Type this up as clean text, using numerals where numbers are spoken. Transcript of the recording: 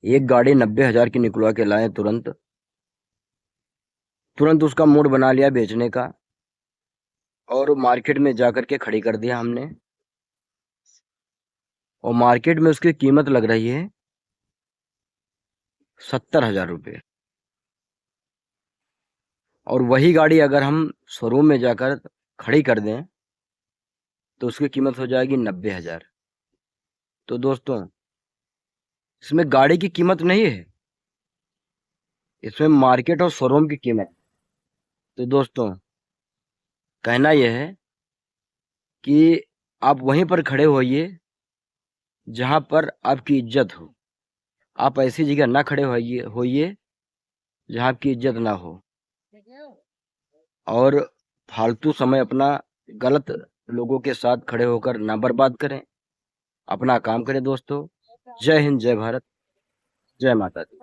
एक गाड़ी 90,000 की निकलवा के लाए तुरंत। तुरंत उसका मूड बना लिया बेचने का, और मार्केट में जाकर के खड़ी कर दिया हमने। और मार्केट में उसकी कीमत लग रही है 70,000 रुपये। और वही गाड़ी अगर हम शोरूम में जाकर खड़ी कर दें तो उसकी कीमत हो जाएगी 90,000। तो दोस्तों, इसमें गाड़ी की कीमत नहीं है, इसमें मार्केट और शोरूम की कीमत। तो दोस्तों, कहना यह है कि आप वहीं पर खड़े होइए जहां पर आपकी इज्जत हो। आप ऐसी जगह ना खड़े होइए होइए जहां आपकी इज्जत ना हो। और फालतू समय अपना गलत लोगों के साथ खड़े होकर ना बर्बाद करें। अपना काम करें दोस्तों। जय हिंद, जय भारत, जय माता दी।